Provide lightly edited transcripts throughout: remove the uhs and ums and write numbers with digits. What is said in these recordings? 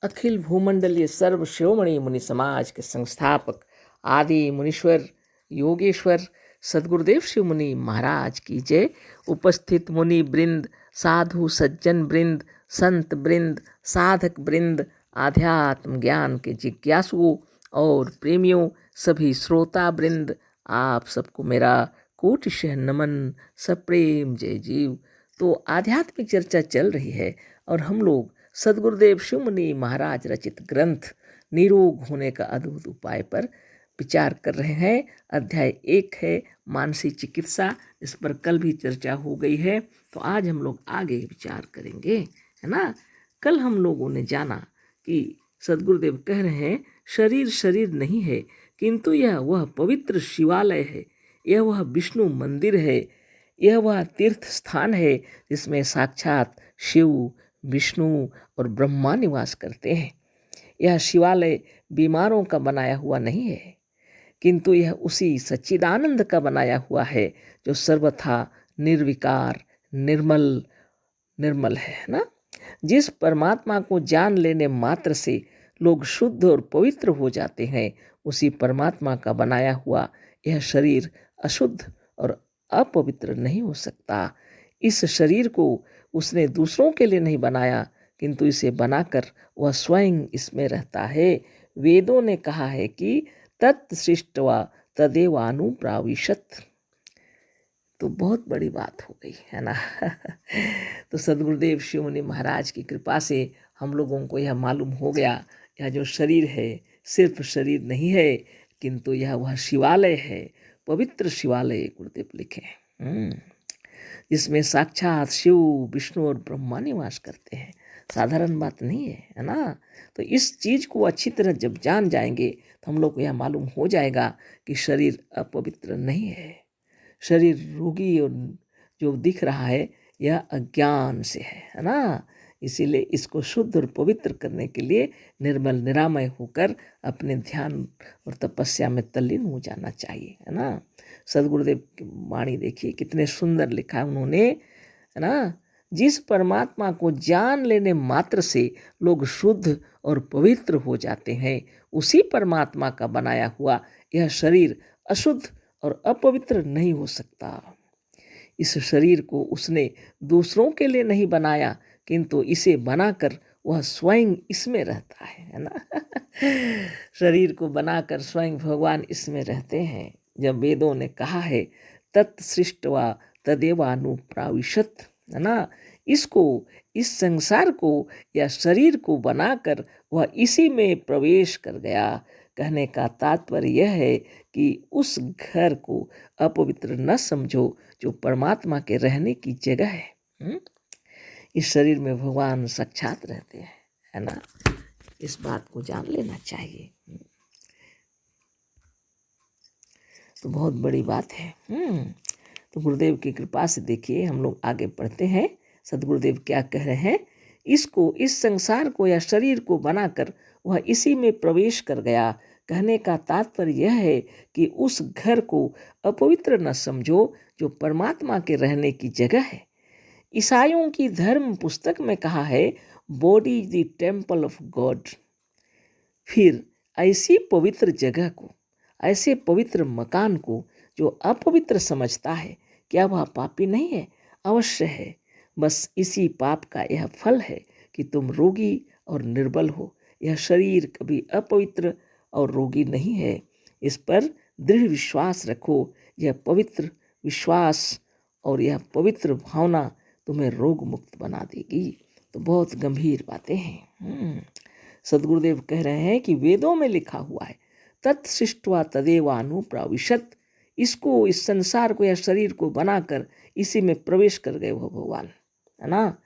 अखिल भूमंडलीय सर्व शिरोमणि मुनि समाज के संस्थापक आदि मुनीश्वर योगेश्वर सदगुरुदेव शिव मुनि महाराज की जय। उपस्थित मुनि वृंद, साधु सज्जन वृंद, संत वृंद, साधक वृंद, आध्यात्म ज्ञान के जिज्ञासुओं और प्रेमियों, सभी श्रोता वृंद, आप सबको मेरा कोटिशः नमन, सप्रेम जय जीव। तो आध्यात्मिक चर्चा चल रही है और हम लोग सदगुरुदेव शिव मुनि महाराज रचित ग्रंथ निरोग होने का अद्भुत उपाय पर विचार कर रहे हैं। अध्याय 1 है मानसिक चिकित्सा। इस पर कल भी चर्चा हो गई है, तो आज हम लोग आगे विचार करेंगे, है ना। कल हम लोगों ने जाना कि सदगुरुदेव कह रहे हैं शरीर शरीर नहीं है, किंतु यह वह पवित्र शिवालय है, यह वह विष्णु मंदिर है, यह वह तीर्थ स्थान है जिसमें साक्षात शिव, विष्णु और ब्रह्मा निवास करते हैं। यह शिवालय बीमारों का बनाया हुआ नहीं है, किंतु यह उसी सच्चिदानंद का बनाया हुआ है जो सर्वथा निर्विकार निर्मल निर्मल है ना। जिस परमात्मा को जान लेने मात्र से लोग शुद्ध और पवित्र हो जाते हैं, उसी परमात्मा का बनाया हुआ यह शरीर अशुद्ध और अपवित्र नहीं हो सकता। इस शरीर को उसने दूसरों के लिए नहीं बनाया, किंतु इसे बनाकर वह स्वयं इसमें रहता है। वेदों ने कहा है कि तत् सृष्ट्वा तदेवानुप्राविशत। तो बहुत बड़ी बात हो गई, है ना। तो सदगुरुदेव शिव मुनि महाराज की कृपा से हम लोगों को यह मालूम हो गया, यह जो शरीर है सिर्फ शरीर नहीं है, किंतु यह वह शिवालय है, पवित्र शिवालय गुरुदेव लिखे जिसमें साक्षात शिव, विष्णु और ब्रह्मा निवास करते हैं। साधारण बात नहीं है ना। तो इस चीज़ को अच्छी तरह जब जान जाएंगे तो हम लोग को यह मालूम हो जाएगा कि शरीर अपवित्र नहीं है। शरीर रोगी और जो दिख रहा है यह अज्ञान से है ना। इसीलिए इसको शुद्ध और पवित्र करने के लिए निर्मल निरामय होकर अपने ध्यान और तपस्या में तल्लीन हो जाना चाहिए, है ना। सदगुरुदेव की वाणी देखिए कितने सुंदर लिखा है उन्होंने, है ना। जिस परमात्मा को जान लेने मात्र से लोग शुद्ध और पवित्र हो जाते हैं, उसी परमात्मा का बनाया हुआ यह शरीर अशुद्ध और अपवित्र नहीं हो सकता। इस शरीर को उसने दूसरों के लिए नहीं बनाया, किंतु इसे बनाकर वह स्वयं इसमें रहता है ना। शरीर को बनाकर स्वयं भगवान इसमें रहते हैं। जब वेदों ने कहा है तत्सृष्ट्वा तदेवानुप्राविशत, है ना। इसको, इस संसार को या शरीर को बनाकर वह इसी में प्रवेश कर गया। कहने का तात्पर्य यह है कि उस घर को अपवित्र न समझो जो परमात्मा के रहने की जगह है। इस शरीर में भगवान साक्षात रहते हैं, है ना। इस बात को जान लेना चाहिए। तो बहुत बड़ी बात है। तो गुरुदेव की कृपा से देखिए हम लोग आगे पढ़ते हैं। सदगुरुदेव क्या कह रहे हैं, इसको, इस संसार को या शरीर को बनाकर वह इसी में प्रवेश कर गया। कहने का तात्पर्य यह है कि उस घर को अपवित्र न समझो जो परमात्मा के रहने की जगह है। ईसाइयों की धर्म पुस्तक में कहा है body is the temple of God. फिर ऐसी पवित्र जगह को, ऐसे पवित्र मकान को जो अपवित्र समझता है, क्या वह पापी नहीं है? अवश्य है। बस इसी पाप का यह फल है कि तुम रोगी और निर्बल हो। यह शरीर कभी अपवित्र और रोगी नहीं है। इस पर दृढ़ विश्वास रखो। यह पवित्र विश्वास और यह पवित्र भावना तुम्हें रोग मुक्त बना देगी। तो बहुत गंभीर बातें हैं। सदगुरुदेव कह रहे हैं कि वेदों में लिखा हुआ है तत्सृष्ट्वा तदेवानुप्राविशत। इसको, इस संसार को या शरीर को बनाकर इसी में प्रवेश कर गए वो भगवान, है ना।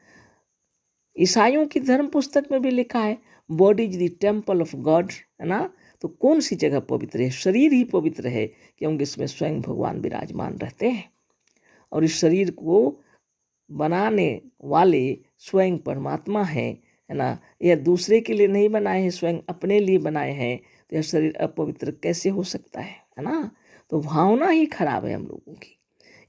ईसाइयों की धर्म पुस्तक में भी लिखा है body is the temple of God, है ना। तो कौन सी जगह पवित्र है? शरीर ही पवित्र है, क्योंकि इसमें स्वयं भगवान विराजमान रहते हैं। और इस शरीर को बनाने वाले स्वयं परमात्मा हैं, है ना। यह दूसरे के लिए नहीं बनाए हैं, स्वयं अपने लिए बनाए हैं। तो यह शरीर अपवित्र कैसे हो सकता है ना। तो भावना ही खराब है हम लोगों की।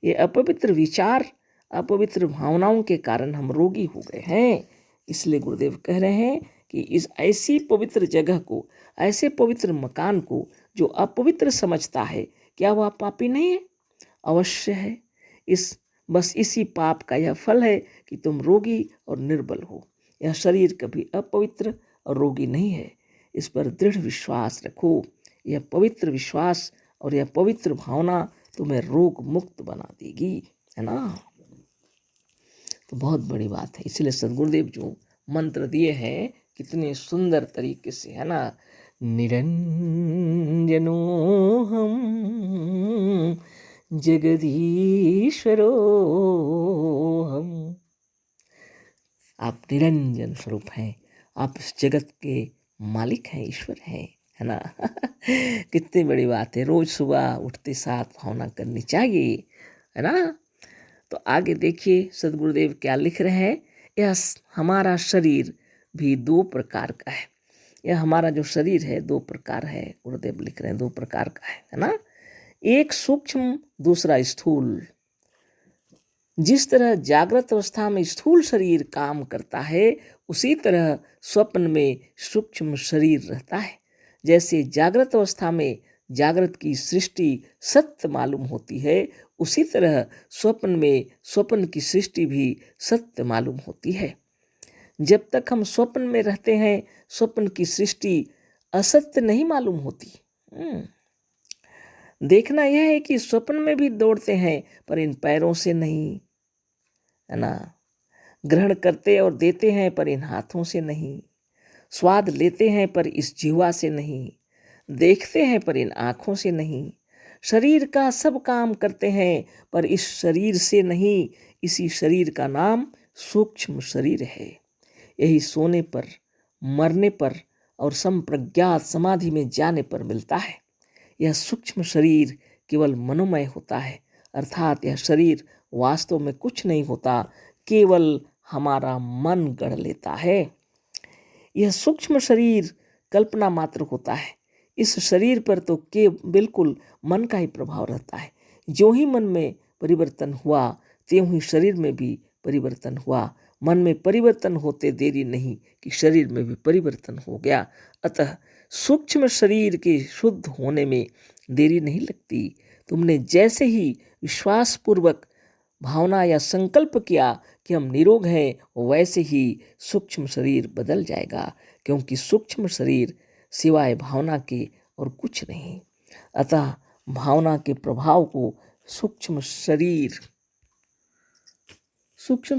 ये अपवित्र विचार, अपवित्र भावनाओं के कारण हम रोगी हो गए हैं। इसलिए गुरुदेव कह रहे हैं कि इस ऐसी पवित्र जगह को, ऐसे पवित्र मकान को जो अपवित्र समझता है, क्या वह पापी नहीं है? अवश्य है। बस इसी पाप का यह फल है कि तुम रोगी और निर्बल हो। यह शरीर कभी अपवित्र और रोगी नहीं है। इस पर दृढ़ विश्वास रखो। यह पवित्र विश्वास और यह पवित्र भावना तुम्हें रोग मुक्त बना देगी, है ना। तो बहुत बड़ी बात है। इसलिए सद्गुरुदेव जो मंत्र दिए हैं कितने सुंदर तरीके से, है ना। निरंजनो हम जगदीश्वरो हम। आप निरंजन स्वरूप हैं, आप इस जगत के मालिक हैं, ईश्वर हैं, है ना। कितनी बड़ी बात है। रोज सुबह उठते साथ भावना करनी चाहिए, है ना। तो आगे देखिए सद्गुरुदेव क्या लिख रहे हैं। यह हमारा शरीर भी दो प्रकार का है। यह हमारा जो शरीर है दो प्रकार है, गुरुदेव लिख रहे हैं दो प्रकार का है ना। एक सूक्ष्म, दूसरा स्थूल। जिस तरह जागृत अवस्था में स्थूल शरीर काम करता है, उसी तरह स्वप्न में सूक्ष्म शरीर रहता है। जैसे जागृत अवस्था में जागृत की सृष्टि सत्य मालूम होती है, उसी तरह स्वप्न में स्वप्न की सृष्टि भी सत्य मालूम होती है। जब तक हम स्वप्न में रहते हैं, स्वप्न की सृष्टि असत्य नहीं मालूम होती। देखना यह है कि स्वप्न में भी दौड़ते हैं, पर इन पैरों से नहीं, है ना। ग्रहण करते और देते हैं, पर इन हाथों से नहीं। स्वाद लेते हैं, पर इस जिह्वा से नहीं। देखते हैं, पर इन आँखों से नहीं। शरीर का सब काम करते हैं, पर इस शरीर से नहीं। इसी शरीर का नाम सूक्ष्म शरीर है। यही सोने पर, मरने पर और संप्रज्ञात समाधि में जाने पर मिलता है। यह सूक्ष्म शरीर केवल मनोमय होता है, अर्थात यह शरीर वास्तव में कुछ नहीं होता, केवल हमारा मन गढ़ लेता है। यह सूक्ष्म शरीर कल्पना मात्र होता है। इस शरीर पर तो बिल्कुल मन का ही प्रभाव रहता है। जो ही मन में परिवर्तन हुआ, त्यों ही शरीर में भी परिवर्तन हुआ। मन में परिवर्तन होते देरी नहीं कि शरीर में भी परिवर्तन हो गया। अतः सूक्ष्म शरीर के शुद्ध होने में देरी नहीं लगती। तुमने जैसे ही विश्वासपूर्वक भावना या संकल्प किया कि हम निरोग हैं, वैसे ही सूक्ष्म शरीर बदल जाएगा, क्योंकि सूक्ष्म शरीर सिवाय भावना के और कुछ नहीं। अतः भावना के प्रभाव को सूक्ष्म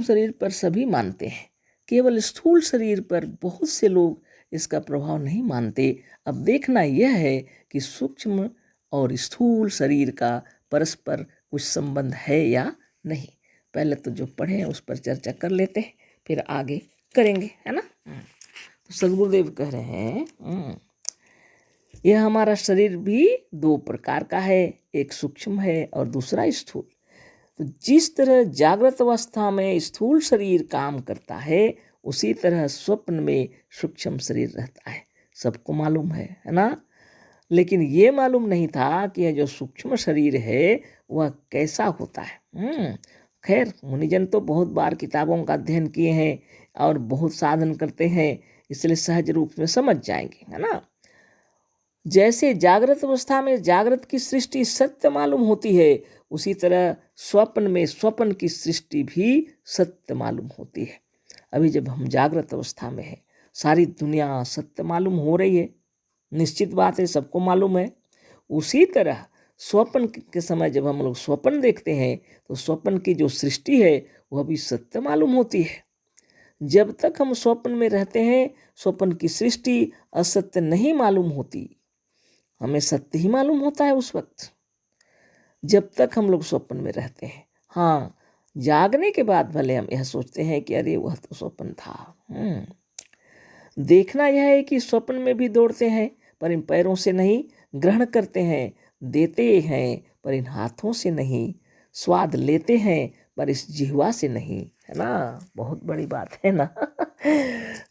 शरीर पर सभी मानते हैं, केवल स्थूल शरीर पर बहुत से लोग इसका प्रभाव नहीं मानते। अब देखना यह है कि सूक्ष्म और स्थूल शरीर का परस्पर कुछ संबंध है या नहीं। पहले तो जो पढ़े हैं उस पर चर्चा कर लेते हैं, फिर आगे करेंगे, है ना। तो सद्गुरुदेव कह रहे हैं यह हमारा शरीर भी दो प्रकार का है, एक सूक्ष्म है और दूसरा स्थूल। तो जिस तरह जागृत अवस्था में स्थूल शरीर काम करता है, उसी तरह स्वप्न में सूक्ष्म शरीर रहता है। सबको मालूम है ना। लेकिन ये मालूम नहीं था कि यह जो सूक्ष्म शरीर है वह कैसा होता है। खैर, मुनिजन तो बहुत बार किताबों का अध्ययन किए हैं और बहुत साधन करते हैं, इसलिए सहज रूप में समझ जाएंगे, है ना। जैसे जागृत अवस्था में जागृत की सृष्टि सत्य मालूम होती है, उसी तरह स्वप्न में स्वप्न की सृष्टि भी सत्य मालूम होती है। अभी जब हम जागृत अवस्था में हैं, सारी दुनिया सत्य मालूम हो रही है, निश्चित बात है, सबको मालूम है। उसी तरह स्वप्न के समय जब हम लोग स्वप्न देखते हैं, तो स्वप्न की जो सृष्टि है वह भी सत्य मालूम होती है। जब तक हम स्वप्न में रहते हैं, स्वप्न की सृष्टि असत्य नहीं मालूम होती, हमें सत्य ही मालूम होता है उस वक्त, जब तक हम लोग स्वप्न में रहते हैं। हाँ, जागने के बाद भले हम यह सोचते हैं कि अरे वह तो स्वप्न था। देखना यह है कि स्वप्न में भी दौड़ते हैं, पर इन पैरों से नहीं। ग्रहण करते हैं, देते हैं, पर इन हाथों से नहीं। स्वाद लेते हैं, पर इस जिह्वा से नहीं, है ना। बहुत बड़ी बात है ना।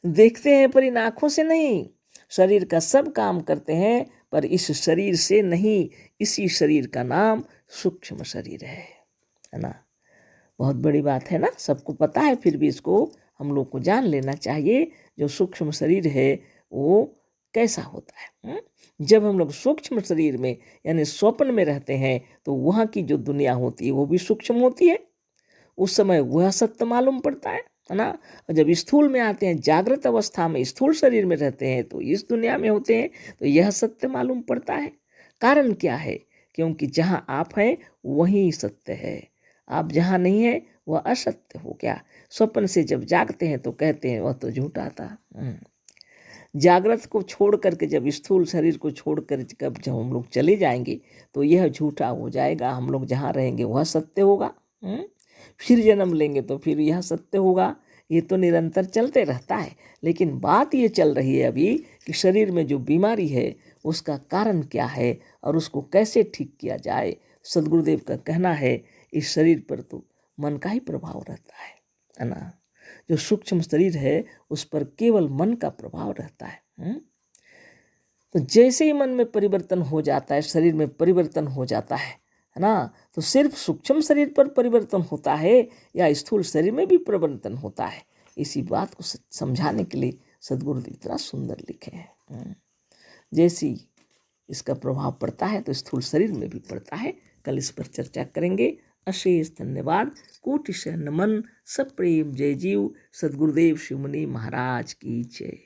देखते हैं, पर इन आँखों से नहीं। शरीर का सब काम करते हैं, पर इस शरीर से नहीं। इसी शरीर का नाम सूक्ष्म शरीर है ना। बहुत बड़ी बात है ना, सबको पता है, फिर भी इसको हम लोग को जान लेना चाहिए। जो सूक्ष्म शरीर है वो कैसा होता है। जब हम लोग सूक्ष्म शरीर में यानी स्वप्न में रहते हैं तो वहाँ की जो दुनिया होती है वो भी सूक्ष्म होती है, उस समय वह सत्य मालूम पड़ता है ना। और जब स्थूल में आते हैं, जागृत अवस्था में स्थूल शरीर में रहते हैं तो इस दुनिया में होते हैं तो यह सत्य मालूम पड़ता है। कारण क्या है? क्योंकि जहाँ आप हैं वहीं सत्य है, आप जहाँ नहीं है वह असत्य हो गया। स्वप्न से जब जागते हैं तो कहते हैं वह तो झूठा था। जागृत को छोड़ करके जब स्थूल शरीर को छोड़ कर जब हम लोग चले जाएंगे तो यह झूठा हो जाएगा, हम लोग जहाँ रहेंगे वह सत्य होगा। फिर जन्म लेंगे तो फिर यह सत्य होगा। ये तो निरंतर चलते रहता है। लेकिन बात ये चल रही है अभी कि शरीर में जो बीमारी है उसका कारण क्या है और उसको कैसे ठीक किया जाए। सदगुरुदेव का कहना है इस शरीर पर तो मन का ही प्रभाव रहता है ना। जो सूक्ष्म शरीर है उस पर केवल मन का प्रभाव रहता है। तो जैसे ही मन में परिवर्तन हो जाता है, शरीर में परिवर्तन हो जाता है ना, तो सिर्फ सूक्ष्म शरीर पर परिवर्तन होता है या स्थूल शरीर में भी परिवर्तन होता है। इसी बात को समझाने के लिए सदगुरुदेव इतना सुंदर लिखे हैं। जैसी इसका प्रभाव पड़ता है तो स्थूल शरीर में भी पड़ता है। कल इस पर चर्चा करेंगे। अशेष धन्यवाद, कोटि शह नमन, सब प्रेम, जय जीव। सदगुरुदेव शिव मुनि महाराज की जय।